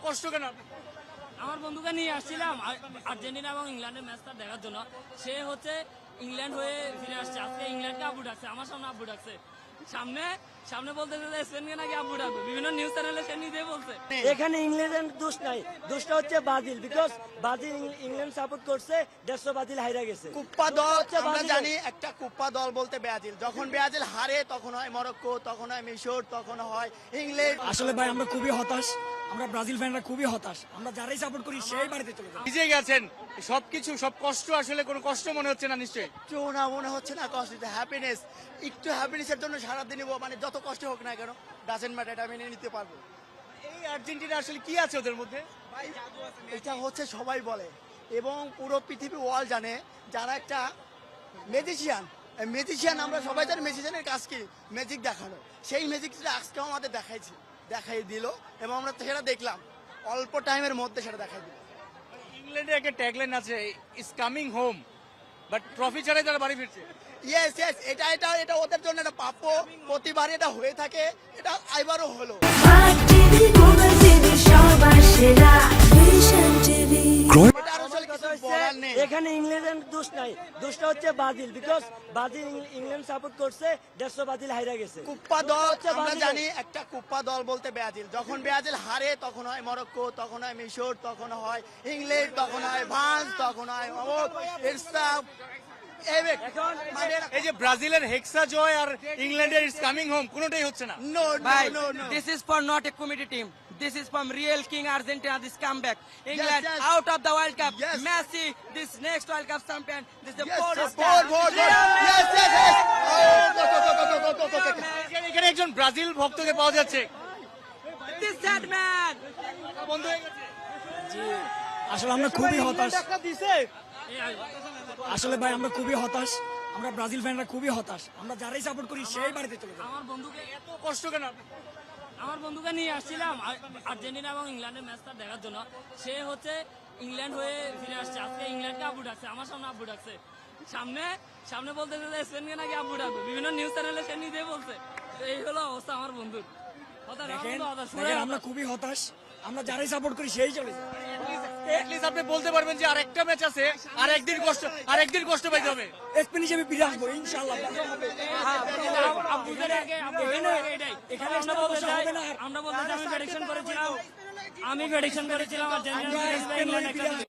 কষ্ট কেন? আমার বন্ধুকে নিয়ে আসছিলাম আর্জেন্টিনা এবং ইংল্যান্ডের ম্যাচটা দেখার জন্য। সে হচ্ছে ইংল্যান্ড হয়ে ফিরে আসছে, আজকে ইংল্যান্ডকে আব্বু ডাকছে, আমার সামনে আব্বু ডাকছে, সামনে সামনে বলতে স্পেনকে নাকি আব্বু ডাকবে, বিভিন্ন নিউজ চ্যানেলে সে নিজেই বলছে। এখানে ইংল্যান্ডের দোষ নাই, দোষটা হচ্ছে Brazil, because Brazil England support করছে, দেড়শো ব্রাজিল হাইরা গেছে। কুপ্পা দল আমরা জানি, একটা কুপ্পা দল বলতে ব্রাজিল। যখন ব্রাজিল হারে তখন হয় মরক্কো, তখন হয় মিশর, তখন হয় ইংল্যান্ড। আসলে ভাই আমরা খুবই হতাশ, আমরা ব্রাজিল ফ্যানরা খুবই হতাশ, আমরা যারাই সাপোর্ট করি সেই বাড়িতে চলে যাই। নিজে গেছেন, সবকিছু সব কষ্ট, আসলে কোনো কষ্ট মনে হচ্ছে না নিশ্চয়ই? কেউ না মনে হচ্ছে না কষ্ট, হ্যাপিনেস। একটু হ্যাপিনেসের জন্য সারাদিন মানে যত কষ্ট হোক না কেন ডাজেন্ট ম্যাটার, এটা মেনে নিতে পারবো। এই আর্জেন্টিনা আসলে কি আছে ওদের মধ্যে? এটা হচ্ছে সবাই বলে এবং পুরো পৃথিবী ওয়ার্ল্ড জানে, যারা একটা ম্যাজিশিয়ান। ম্যাজিশিয়ান আমরা সবাই জানি, ম্যাজিশিয়ানের কাজ কি? ম্যাজিক দেখানো। সেই ম্যাজিকটা আজকেও আমাদের দেখাই দিল এবং আমরা সেটা দেখলাম অল্প টাইমের মধ্যে, সেটা দেখাই দিল। ইংল্যান্ডে একটা ট্যাগলাইন আছে, is coming home, but trophy ছাড়াই তারা বাড়ি ফিরছে। ইয়েস ইয়েস, এটা ওদের জন্য একটা প্রাপ্য। প্রতিবার এটা হয়ে থাকে, এটা এবারও হলো। এটা আর আসলে কিছু বলার নেই। এখানে ইংল্যান্ডের দোষ নাই, দোষটা হচ্ছে Brazil, because Brazil England support করছে, দেড়শো ব্রাজিল হাইরা গেছে। কুপ্পা দল আমরা জানি, একটা কুপ্পা দল বলতে ব্রাজিল। যখন ব্রাজিল হারে তখন হয় মরক্কো, তখন হয় মিশর, তখন হয় ইংল্যান্ড, তখন হয় ফ্রান্স, তখন হয় এই যে ব্রাজিলের হেক্সা জয় আর ইংল্যান্ডের ইজ কামিং হোম, কোনোটাই হচ্ছে না। No Bye. No no. This is for not a committee team. This is from real King Argentina. This comeback. England yes. out of the World Cup. Yes. Messi, this next World Cup champion. This is the Yes, boldest support, step. vote, vote. Yes, yes, yes. Oh, go. এখানে একজন Brazil ভক্তকে পাওয়া যাচ্ছে, This sad man. বন্ধ হয়ে গেছে। আসলে আমরা খুবই হতাশ, আসলে ভাই আমরা খুবই হতাশ, আমরা ব্রাজিল ফ্যানরা খুবই হতাশ, আমরা যারাই সাপোর্ট করি সেই বাড়িতে চলে যাই। আমার বন্ধুকে এত কষ্ট কেন? আমার বন্ধুকে নিয়ে আসছিলাম আর্জেন্টিনা এবং ইংল্যান্ডের ম্যাচটা দেখার জন্য। সে হচ্ছে ইংল্যান্ড হয়ে ফিরে আসছে, আজকে ইংল্যান্ডকে আব্বু ডাকছে, আমার সামনে আব্বু ডাকছে, সামনে সামনে বলতে স্পেনকে নাকি আব্বু ডাকবে, বিভিন্ন নিউজ চ্যানেলে সে নিজেই বলছে। এই হলো অবস্থা আমার বন্ধুর। দেখেন আমরা খুবই হতাশ, আমরা যারাই সাপোর্ট করি সেই চলে যাই। At least আপনি বলতে পারবেন যে আরেকটা ম্যাচ আছে, আরেকদিন কষ্ট পাইতে হবে। স্পেন হিসেবে ফিরে আসবো ইনশাআল্লাহ। আমরা বলতে চাই আমি প্রেডিকশন করেছিলাম আর্জেন্টিনা